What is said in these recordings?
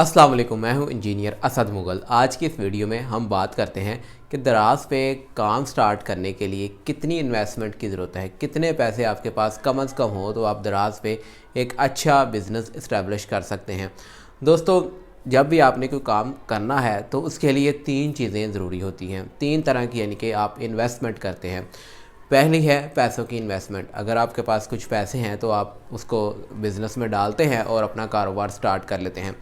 अस्सलाम वालेकुम, मैं हूं इंजीनियर असद मुगल। आज की इस वीडियो में हम बात करते हैं कि दराज पे काम स्टार्ट करने के लिए कितनी इन्वेस्टमेंट की ज़रूरत है, कितने पैसे आपके पास कम अज़ कम हो तो आप दराज पे एक अच्छा बिज़नेस इस्टेब्लिश कर सकते हैं। दोस्तों, जब भी आपने कोई काम करना है तो उसके लिए तीन चीज़ें ज़रूरी होती हैं, तीन तरह की, यानी कि आप इन्वेस्टमेंट करते हैं। पहली है पैसों की इन्वेस्टमेंट। अगर आपके पास कुछ पैसे हैं तो आप उसको बिज़नेस में डालते हैं और अपना कारोबार स्टार्ट कर लेते हैं।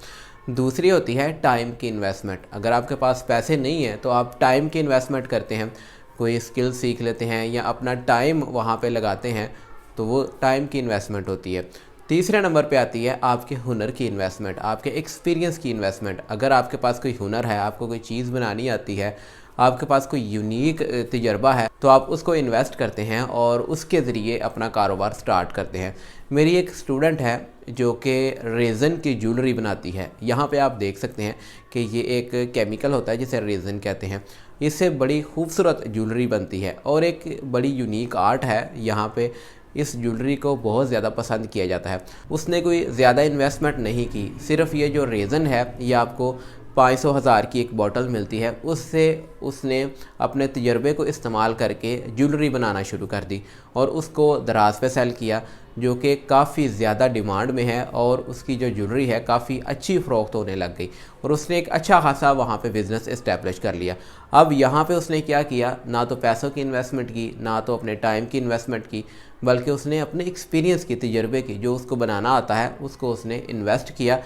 दूसरी होती है टाइम की इन्वेस्टमेंट। अगर आपके पास पैसे नहीं हैं तो आप टाइम की इन्वेस्टमेंट करते हैं, कोई स्किल सीख लेते हैं या अपना टाइम वहाँ पे लगाते हैं, तो वो टाइम की इन्वेस्टमेंट होती है। तीसरे नंबर पे आती है आपके हुनर की इन्वेस्टमेंट, आपके एक्सपीरियंस की इन्वेस्टमेंट। अगर आपके पास कोई हुनर है, आपको कोई चीज़ बनानी आती है, आपके पास कोई यूनिक तजर्बा है, तो आप उसको इन्वेस्ट करते हैं और उसके ज़रिए अपना कारोबार स्टार्ट करते हैं। मेरी एक स्टूडेंट है जो कि रेज़न की ज्वेलरी बनाती है। यहाँ पे आप देख सकते हैं कि ये एक केमिकल होता है जिसे रेज़न कहते हैं। इससे बड़ी खूबसूरत ज्वेलरी बनती है और एक बड़ी यूनिक आर्ट है। यहाँ पे इस ज्वेलरी को बहुत ज़्यादा पसंद किया जाता है। उसने कोई ज़्यादा इन्वेस्टमेंट नहीं की, सिर्फ ये जो रेज़न है ये आपको 500,000 की एक बॉटल मिलती है, उससे उसने अपने तजर्बे को इस्तेमाल करके ज्वेलरी बनाना शुरू कर दी और उसको दराज पे सेल किया, जो कि काफ़ी ज़्यादा डिमांड में है और उसकी जो ज्वेलरी है काफ़ी अच्छी फ़रोख्त होने लग गई और उसने एक अच्छा खासा वहाँ पे बिज़नेस इस्टेब्लिश कर लिया। अब यहाँ पे उसने क्या किया, ना तो पैसों की इन्वेस्टमेंट की, ना तो अपने टाइम की इन्वेस्टमेंट की, बल्कि उसने अपने एक्सपीरियंस की, तजर्बे की, जो उसको बनाना आता है उसको उसने इन्वेस्ट किया,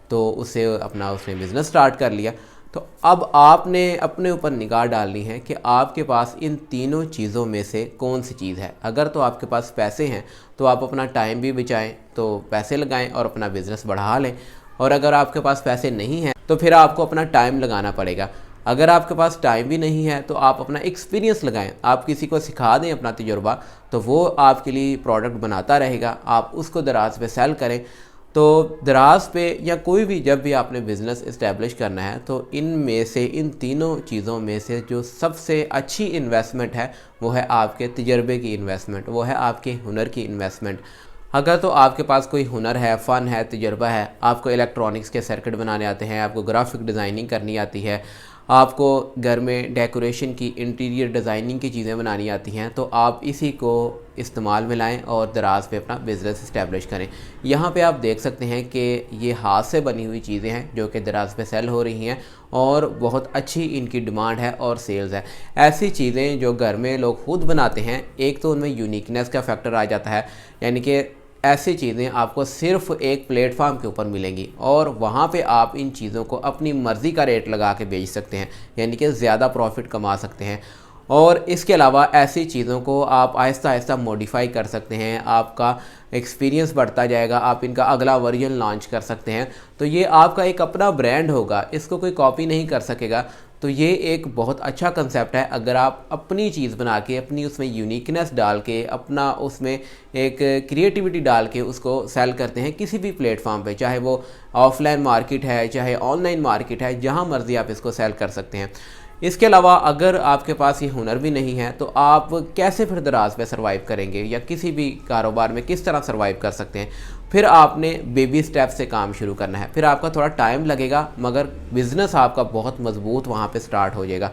तो उससे उसने बिज़नेस स्टार्ट कर लिया। तो अब आपने अपने ऊपर निगाह डालनी है कि आपके पास इन तीनों चीज़ों में से कौन सी चीज़ है। अगर तो आपके पास पैसे हैं तो आप अपना टाइम भी बचाएं, तो पैसे लगाएं और अपना बिज़नेस बढ़ा लें, और अगर आपके पास पैसे नहीं हैं तो फिर आपको अपना टाइम लगाना पड़ेगा। अगर आपके पास टाइम भी नहीं है तो आप अपना एक्सपीरियंस लगाएं, आप किसी को सिखा दें अपना तजुर्बा, तो वो आपके लिए प्रोडक्ट बनाता रहेगा, आप उसको दराज पे सेल करें। तो दराज पे या कोई भी, जब भी आपने बिज़नेस इस्टेब्लिश करना है, तो इन में से, इन तीनों चीज़ों में से जो सबसे अच्छी इन्वेस्टमेंट है वो है आपके तजर्बे की इन्वेस्टमेंट, वो है आपके हुनर की इन्वेस्टमेंट। अगर तो आपके पास कोई हुनर है, फ़न है, तजर्बा है, आपको इलेक्ट्रॉनिक्स के सर्किट बनाने आते हैं, आपको ग्राफिक डिज़ाइनिंग करनी आती है, आपको घर में डेकोरेशन की, इंटीरियर डिज़ाइनिंग की चीज़ें बनानी आती हैं, तो आप इसी को इस्तेमाल में लाएँ और दराज पे अपना बिज़नेस इस्टेब्लिश करें। यहाँ पे आप देख सकते हैं कि ये हाथ से बनी हुई चीज़ें हैं जो कि दराज पे सेल हो रही हैं और बहुत अच्छी इनकी डिमांड है और सेल्स है। ऐसी चीज़ें जो घर में लोग खुद बनाते हैं, एक तो उनमें यूनिकनेस का फैक्टर आ जाता है, यानी कि ऐसी चीज़ें आपको सिर्फ एक प्लेटफार्म के ऊपर मिलेंगी और वहाँ पे आप इन चीज़ों को अपनी मर्ज़ी का रेट लगा के बेच सकते हैं, यानी कि ज़्यादा प्रॉफिट कमा सकते हैं। और इसके अलावा ऐसी चीज़ों को आप आहिस्ता आहिस्ता मॉडिफाई कर सकते हैं, आपका एक्सपीरियंस बढ़ता जाएगा, आप इनका अगला वर्जन लॉन्च कर सकते हैं, तो ये आपका एक अपना ब्रांड होगा, इसको कोई कॉपी नहीं कर सकेगा। तो ये एक बहुत अच्छा कंसेप्ट है। अगर आप अपनी चीज़ बना के, अपनी उसमें यूनिकनेस डाल के, अपना उसमें एक क्रिएटिविटी डाल के उसको सेल करते हैं किसी भी प्लेटफॉर्म पे, चाहे वो ऑफलाइन मार्केट है, चाहे ऑनलाइन मार्केट है, जहाँ मर्ज़ी आप इसको सेल कर सकते हैं। इसके अलावा अगर आपके पास ये हुनर भी नहीं है तो आप कैसे फिर दराज पे सर्वाइव करेंगे, या किसी भी कारोबार में किस तरह सर्वाइव कर सकते हैं। फिर आपने बेबी स्टेप से काम शुरू करना है, फिर आपका थोड़ा टाइम लगेगा मगर बिज़नेस आपका बहुत मजबूत वहाँ पे स्टार्ट हो जाएगा।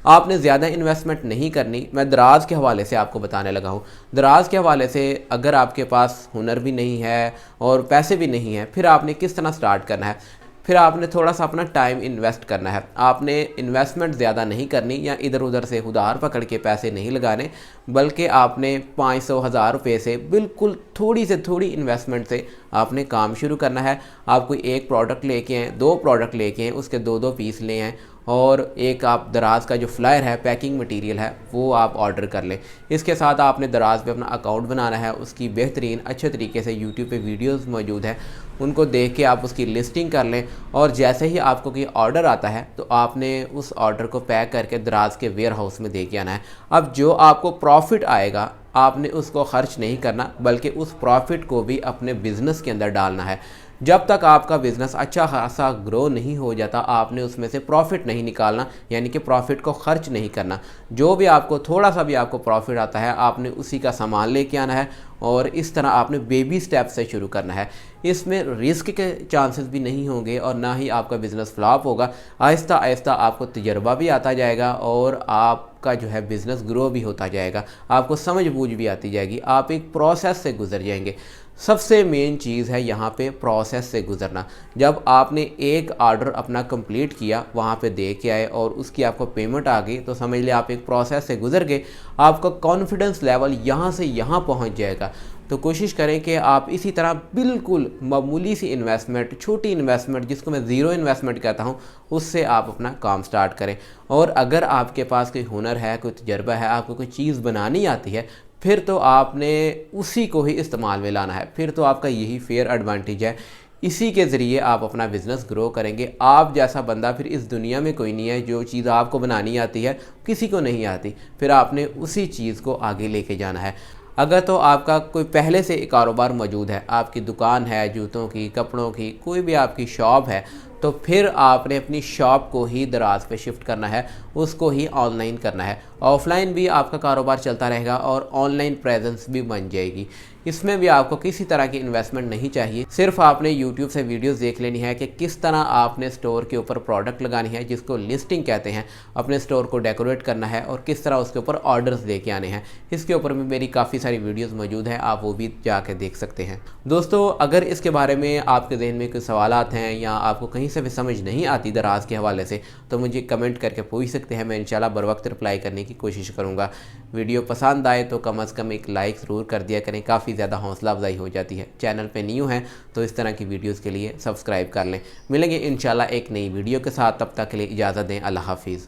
आपने ज़्यादा इन्वेस्टमेंट नहीं करनी। मैं दराज के हवाले से आपको बताने लगा हूँ। दराज के हवाले से, अगर आपके पास हुनर भी नहीं है और पैसे भी नहीं है, फिर आपने किस तरह स्टार्ट करना है। फिर आपने थोड़ा सा अपना टाइम इन्वेस्ट करना है। आपने इन्वेस्टमेंट ज़्यादा नहीं करनी या इधर उधर से उधार पकड़ के पैसे नहीं लगाने, बल्कि आपने 500,000 रुपये से, बिल्कुल थोड़ी से थोड़ी इन्वेस्टमेंट से आपने काम शुरू करना है। आप कोई एक प्रोडक्ट लेके आएँ, दो प्रोडक्ट लेके आएँ, उसके दो दो पीस ले आएँ और एक आप दराज का जो फ्लायर है, पैकिंग मटेरियल है, वो आप ऑर्डर कर लें। इसके साथ आपने दराज पे अपना अकाउंट बनाना है। उसकी बेहतरीन अच्छे तरीके से यूट्यूब पे वीडियोस मौजूद हैं, उनको देख के आप उसकी लिस्टिंग कर लें और जैसे ही आपको कोई ऑर्डर आता है तो आपने उस ऑर्डर को पैक करके दराज के वेयर हाउस में दे के आना है। अब जो आपको प्रॉफिट आएगा आपने उसको खर्च नहीं करना, बल्कि उस प्रॉफिट को भी अपने बिज़नेस के अंदर डालना है। जब तक आपका बिज़नेस अच्छा खासा ग्रो नहीं हो जाता, आपने उसमें से प्रॉफिट नहीं निकालना, यानी कि प्रॉफिट को खर्च नहीं करना। जो भी आपको, थोड़ा सा भी आपको प्रॉफिट आता है, आपने उसी का सामान लेके आना है और इस तरह आपने बेबी स्टेप से शुरू करना है। इसमें रिस्क के चांसेस भी नहीं होंगे और ना ही आपका बिज़नेस फ्लॉप होगा। आहिस्ता आहिस्ता आपको तजर्बा भी आता जाएगा और आपका जो है बिज़नेस ग्रो भी होता जाएगा, आपको समझ बूझ भी आती जाएगी, आप एक प्रोसेस से गुजर जाएंगे। सबसे मेन चीज़ है यहाँ पे प्रोसेस से गुजरना। जब आपने एक ऑर्डर अपना कंप्लीट किया, वहाँ पे दे के आए और उसकी आपको पेमेंट आ गई, तो समझ लिया आप एक प्रोसेस से गुजर गए। आपका कॉन्फिडेंस लेवल यहाँ से यहाँ पहुँच जाएगा। तो कोशिश करें कि आप इसी तरह बिल्कुल मामूली सी इन्वेस्टमेंट, छोटी इन्वेस्टमेंट जिसको मैं ज़ीरो इन्वेस्टमेंट कहता हूँ, उससे आप अपना काम स्टार्ट करें। और अगर आपके पास कोई हुनर है, कोई तजर्बा है, आपको कोई चीज़ बनानी आती है, फिर तो आपने उसी को ही इस्तेमाल में लाना है। फिर तो आपका यही फेयर एडवांटेज है, इसी के ज़रिए आप अपना बिज़नेस ग्रो करेंगे। आप जैसा बंदा फिर इस दुनिया में कोई नहीं है। जो चीज़ आपको बनानी आती है किसी को नहीं आती, फिर आपने उसी चीज़ को आगे लेके जाना है। अगर तो आपका कोई पहले से एक कारोबार मौजूद है, आपकी दुकान है जूतों की, कपड़ों की, कोई भी आपकी शॉप है, तो फिर आपने अपनी शॉप को ही दराज पे शिफ्ट करना है, उसको ही ऑनलाइन करना है। ऑफलाइन भी आपका कारोबार चलता रहेगा और ऑनलाइन प्रेजेंस भी बन जाएगी। इसमें भी आपको किसी तरह की इन्वेस्टमेंट नहीं चाहिए। सिर्फ आपने यूट्यूब से वीडियोस देख लेनी है कि किस तरह आपने स्टोर के ऊपर प्रोडक्ट लगानी है, जिसको लिस्टिंग कहते हैं, अपने स्टोर को डेकोरेट करना है और किस तरह उसके ऊपर ऑर्डर्स लेके आने हैं। इसके ऊपर भी मेरी काफ़ी सारी वीडियोज़ मौजूद हैं, आप वो भी जाके देख सकते हैं। दोस्तों, अगर इसके बारे में आपके जहन में कोई सवालात हैं या आपको कहीं से भी समझ नहीं आती दराज के हवाले से, तो मुझे कमेंट करके पूछ सकते हैं। मैं इंशाल्लाह बर वक्त रिप्लाई करने की कोशिश करूँगा। वीडियो पसंद आए तो कम अज़ कम एक लाइक ज़रूर कर दिया करें, काफ़ी ज़्यादा हौसला अफजाई हो जाती है। चैनल पे न्यू हैं तो इस तरह की वीडियोस के लिए सब्सक्राइब कर लें। मिलेंगे इंशाल्लाह एक नई वीडियो के साथ, तब तक के लिए इजाज़त दें। अल्लाह हाफिज़।